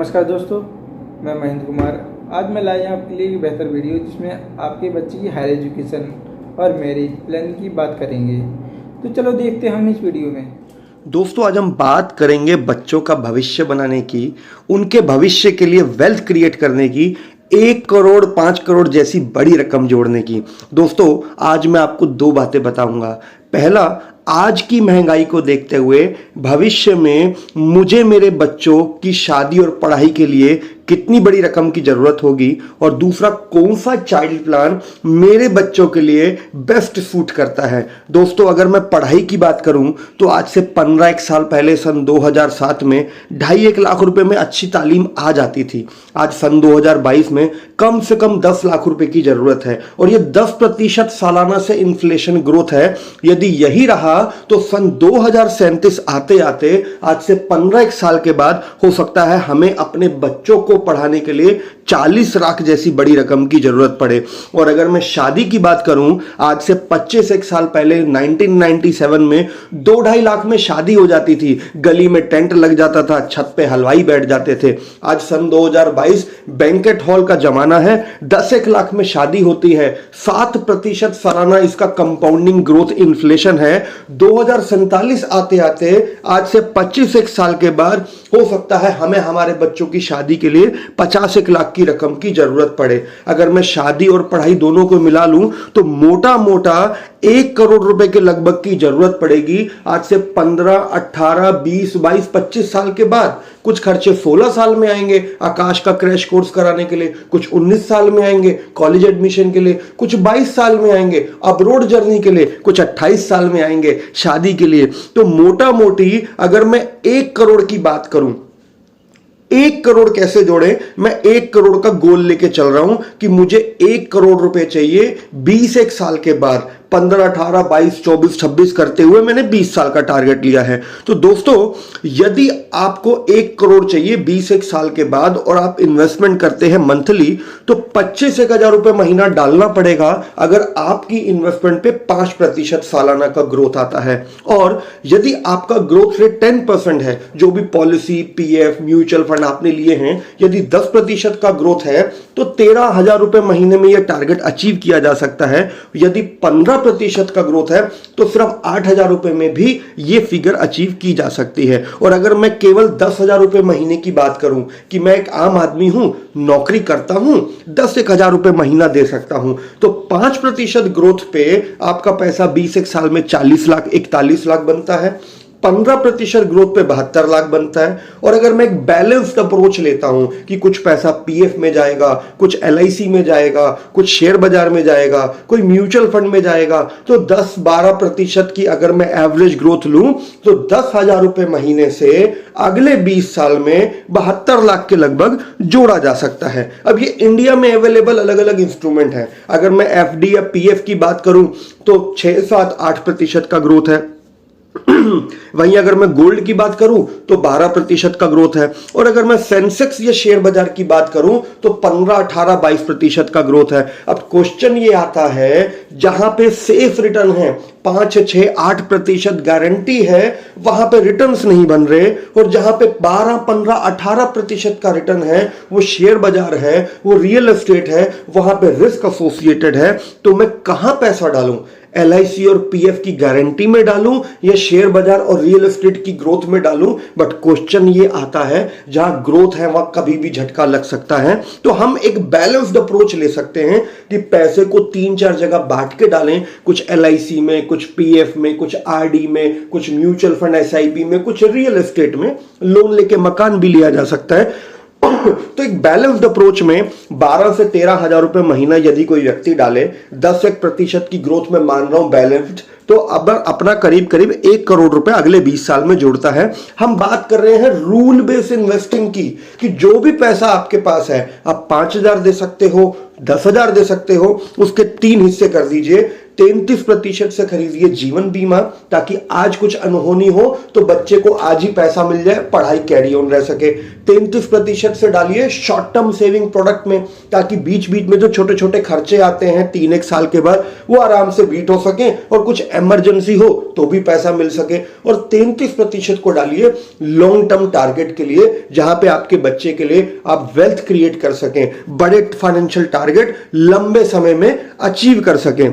नमस्कार दोस्तों, मैं महेंद्र कुमार। आज मैं लाया हूं आपके लिए एक बेहतर वीडियो जिसमें आपके बच्चे की हायर एजुकेशन और मैरिज प्लान की बात करेंगे। तो चलो देखते हैं हम इस वीडियो में। दोस्तों, आज हम बात करेंगे बच्चों का भविष्य बनाने की, उनके भविष्य के लिए वेल्थ क्रिएट करने की, 1 करोड़ 5 करोड़ जैसी बड़ी रकम जोड़ने की। दोस्तों, आज मैं आपको 2 बातें बताऊंगा। पहला, आज की महंगाई को देखते हुए भविष्य में मुझे मेरे बच्चों की शादी और पढ़ाई के लिए कितनी बड़ी रकम की जरूरत होगी, और दूसरा, कौन सा चाइल्ड प्लान मेरे बच्चों के लिए बेस्ट सूट करता है। दोस्तों, अगर मैं पढ़ाई की बात करूं तो आज से 15 साल पहले सन 2007 में 2.5 लाख रुपए में अच्छी तालीम आ जाती थी। आज सन 2022 में कम से कम 10 लाख रुपए की जरूरत है, और ये 10% सालाना से इन्फ्लेशन ग्रोथ है। यदि यही रहा तो सन 2037 आते आते आज से 15 साल के बाद हो सकता है हमें अपने बच्चों को पढ़ाने के लिए 40 लाख जैसी बड़ी रकम की जरूरत पड़े। और अगर मैं शादी की बात करूं, आज से 25 साल पहले 1997 में 2-2.5 लाख में शादी हो जाती थी। गली में टेंट लग जाता था, छत पे हलवाई बैठ जाते थे। आज सन 2022 बैंकेट हॉल का जमाना है, 10 लाख में शादी होती है। 7% सालाना इसका कंपाउंडिंग ग्रोथ इन्फ्लेशन है। 2047 आते आते आज से 25 साल के बाद हो सकता है हमें हमारे बच्चों की शादी के लिए 50 लाख की रकम की जरूरत पड़े। अगर मैं शादी और पढ़ाई दोनों को मिला लूं तो मोटा मोटा 1 करोड़ रुपए के लगभग की जरूरत पड़ेगी आज से 15, 18, 20, 22, 25 साल के बाद। कुछ खर्चे 16 साल में आएंगे आकाश का क्रैश कोर्स कराने के लिए, कुछ 19 साल में आएंगे कॉलेज एडमिशन के लिए, कुछ 22 साल में आएंगे अब्रोड जर्नी के लिए, कुछ 28 साल में आएंगे शादी के लिए। तो मोटा मोटी अगर मैं 1 करोड़ की बात करूं, 1 करोड़ कैसे जोड़े, मैं 1 करोड़ का गोल लेके चल रहा हूं कि मुझे 1 करोड़ रुपए चाहिए 20 साल के बाद। 15, 18, 22, 24, 26 करते हुए मैंने 20 साल का टारगेट लिया है। तो दोस्तों, यदि आपको 1 करोड़ चाहिए 20 साल के बाद और आप इन्वेस्टमेंट करते हैं मंथली, तो 25,000 रुपए महीना डालना पड़ेगा अगर आपकी इन्वेस्टमेंट पे 5% सालाना का ग्रोथ आता है। और यदि आपका ग्रोथ रेट 10% है, जो भी पॉलिसी, पीएफ, म्यूचुअल फंड आपने लिए हैं, यदि 10% का ग्रोथ है तो 13,000 रुपए महीने में यह टारगेट अचीव किया जा सकता है। यदि 15% का ग्रोथ है तो सिर्फ 8,000 रुपए में भी यह फिगर अचीव की जा सकती है। और अगर मैं केवल 10,000 रुपए महीने की बात करूं कि मैं एक आम आदमी हूं, नौकरी करता हूं, 10,000 रुपए महीना दे सकता हूं, तो 5% ग्रोथ पे आपका पैसा 20 साल में 40 लाख 41 लाख बनता है। 15% ग्रोथ पे 72 लाख बनता है। और अगर मैं एक बैलेंस्ड अप्रोच लेता हूं कि कुछ पैसा पीएफ में जाएगा, कुछ एलआईसी में जाएगा, कुछ शेयर बाजार में जाएगा, कोई म्यूचुअल फंड में जाएगा, तो 10-12% की अगर मैं एवरेज ग्रोथ लूं तो 10,000 रुपए महीने से अगले 20 साल में 72 लाख के लगभग जोड़ा जा सकता है। अब ये इंडिया में अवेलेबल अलग अलग इंस्ट्रूमेंट है। अगर मैं एफडी या पीएफ की बात करूं तो 6, 7, 8% का ग्रोथ है। वहीं अगर मैं गोल्ड की बात करूं तो 12% का ग्रोथ है। और अगर मैं सेंसेक्स या शेयर बाजार की बात करूं तो 15, 18, 22% का ग्रोथ है। अब क्वेश्चन ये आता है, जहां पे सेफ रिटर्न है, 5, 6, 8% गारंटी है, वहां पे रिटर्न्स नहीं बन रहे, और जहां पे 12, 15, 18% का रिटर्न है, वो शेयर बाजार है, वो रियल एस्टेट है, वहां पे रिस्क एसोसिएटेड है, तो मैं कहां पैसा डालूं? एलआईसी और पीएफ की गारंटी में डालूं या शेयर बाजार और रियल एस्टेट की ग्रोथ में डालूं? बट क्वेश्चन ये आता है, जहां ग्रोथ है वहां कभी भी झटका लग सकता है। तो हम एक बैलेंस्ड अप्रोच ले सकते हैं कि पैसे को 3-4 जगह बांट के डालें, कुछ एलआईसी में, कुछ पीएफ में, कुछ आरडी में, कुछ म्यूचुअल फंड एसआईपी में, कुछ रियल एस्टेट में। लोन लेके मकान भी लिया जा सकता है। तो एक बैलेंस्ड अप्रोच में 12 से 13,000 रुपए महीना यदि कोई व्यक्ति डाले, 10% की ग्रोथ में मान रहा हूं बैलेंस्ड, तो अब अपना करीब करीब 1 करोड़ रुपए अगले 20 साल में जोड़ता है। हम बात कर रहे हैं रूल बेस्ड इन्वेस्टिंग की, कि जो भी पैसा आपके पास है, आप 5,000 दे सकते हो, 10,000 दे सकते हो, उसके 3 हिस्से कर दीजिए। 33% से खरीदिए जीवन बीमा, ताकि आज कुछ अनहोनी हो तो बच्चे को आज ही पैसा मिल जाए, पढ़ाई कैरी ऑन रह सके। 33% से डालिए शॉर्ट टर्म सेविंग प्रोडक्ट में, ताकि बीच बीच में जो छोटे छोटे खर्चे आते हैं 3-1 साल के बाद, वो आराम से बीट हो सके और कुछ इमरजेंसी हो तो भी पैसा मिल सके। और 33% को डालिए लॉन्ग टर्म टारगेट के लिए, जहां पे आपके बच्चे के लिए आप वेल्थ क्रिएट कर सकें, बड़े फाइनेंशियल टारगेट लंबे समय में अचीव कर सकें।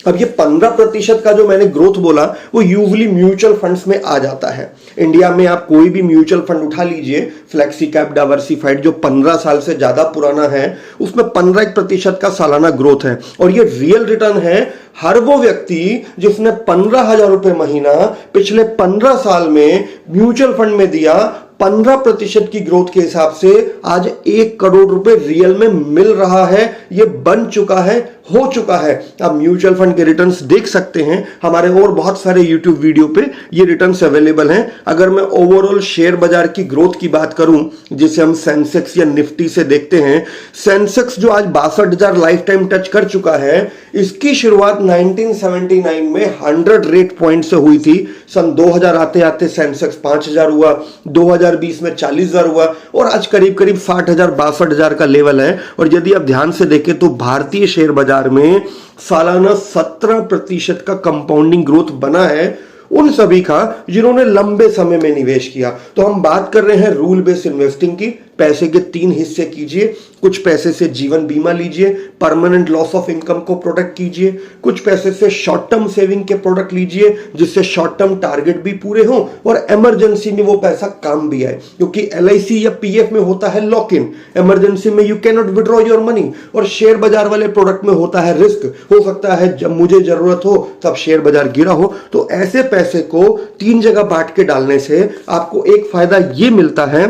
अब ये 15% का जो मैंने ग्रोथ बोला वो यूजुअली म्यूचुअल फंड्स में आ जाता है। इंडिया में आप कोई भी म्यूचुअल फंड उठा लीजिए, फ्लेक्सी कैप, डाइवर्सिफाइड, जो 15 साल से ज्यादा पुराना है, उसमें 15% का सालाना ग्रोथ है। और ये रियल रिटर्न है। हर वो व्यक्ति जिसने 15,000 रुपए महीना पिछले 15 साल में म्यूचुअल फंड में दिया, 15% की ग्रोथ के हिसाब से आज 1 करोड़ रुपए रियल में मिल रहा है। ये बन चुका है, हो चुका है। आप म्यूचुअल फंड के रिटर्न्स देख सकते हैं, हमारे और बहुत सारे यूट्यूब वीडियो पे ये रिटर्न्स अवेलेबल हैं। अगर मैं ओवरऑल शेयर बाजार की ग्रोथ की बात करूं, जिसे हम सेंसेक्स या निफ्टी से देखते हैं, सेंसेक्स जो आज 62,000 लाइफ टाइम टच कर चुका है, इसकी शुरुआत 1979 में 100 रेट पॉइंट से हुई थी। सन 2000 आते आते सेंसेक्स 5,000 हुआ, 2020 में 40,000 हुआ और आज करीब करीब 60,000 62,000 का लेवल है। और यदि आप ध्यान से देखें तो भारतीय शेयर बाजार में सालाना 17% का कंपाउंडिंग ग्रोथ बना है उन सभी का जिन्होंने लंबे समय में निवेश किया। तो हम बात कर रहे हैं रूल बेस्ड इन्वेस्टिंग की। पैसे के 3 हिस्से कीजिए, कुछ पैसे से जीवन बीमा लीजिए, परमानेंट लॉस ऑफ इनकम को प्रोटेक्ट कीजिए, कुछ पैसे से शॉर्ट टर्म सेविंग के प्रोडक्ट लीजिए जिससे शॉर्ट टर्म टारगेट भी पूरे हों और इमरजेंसी में वो पैसा काम भी आए, क्योंकि LIC या PF में होता है लॉक इन, इमरजेंसी में you can not withdraw your money. और शेयर बाजार वाले प्रोडक्ट में होता है रिस्क, हो सकता है जब मुझे जरूरत हो तब शेयर बाजार गिरा हो। तो ऐसे पैसे को 3 जगह बांट के डालने से आपको एक फायदा ये मिलता है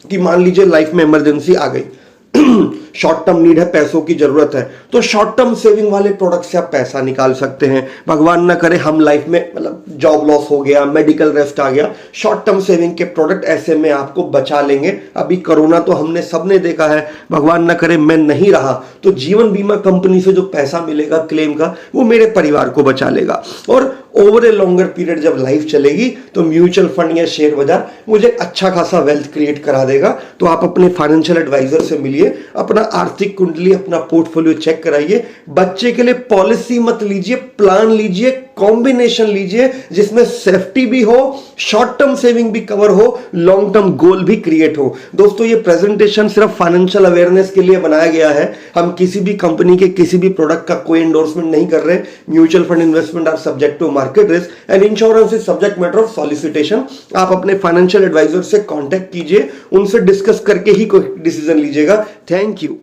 कि मान लीजिए लाइफ में इमरजेंसी आ गई, शॉर्ट टर्म नीड है, पैसों की जरूरत है, तो शॉर्ट टर्म सेविंग वाले प्रोडक्ट से आप पैसा निकाल सकते हैं। भगवान ना करे हम लाइफ में मतलब जॉब लॉस हो गया, मेडिकल रेस्ट आ गया, शॉर्ट टर्म सेविंग के प्रोडक्ट ऐसे में आपको बचा लेंगे। अभी कोरोना तो हमने सबने देखा है, भगवान ना करे मैं नहीं रहा तो जीवन बीमा कंपनी से जो पैसा मिलेगा क्लेम का, वो मेरे परिवार को बचा लेगा। और ओवर ए लॉन्गर पीरियड जब लाइफ चलेगी तो म्यूचुअल फंड या शेयर बाजार मुझे अच्छा खासा वेल्थ क्रिएट करा देगा। तो आप अपने फाइनेंशियल एडवाइजर से मिलिए, अपना आर्थिक कुंडली, अपना पोर्टफोलियो चेक कराइए। बच्चे के लिए पॉलिसी मत लीजिए, प्लान लीजिए, कॉम्बिनेशन लीजिए जिसमें सेफ्टी भी हो, शॉर्ट टर्म सेविंग भी कवर हो, लॉन्ग टर्म गोल भी क्रिएट हो। दोस्तों ये प्रेजेंटेशन सिर्फ फाइनेंशियल अवेयरनेस के लिए बनाया गया है। हम किसी भी कंपनी के किसी भी प्रोडक्ट का कोई एंडोर्समेंट नहीं कर रहे। Mutual fund investment are subject to market risk and insurance is subject matter of solicitation. आप अपने फाइनेंशियल एडवाइजर से कांटेक्ट कीजिए, उनसे डिस्कस करके ही कोई डिसीजन लीजिएगा। Thank you.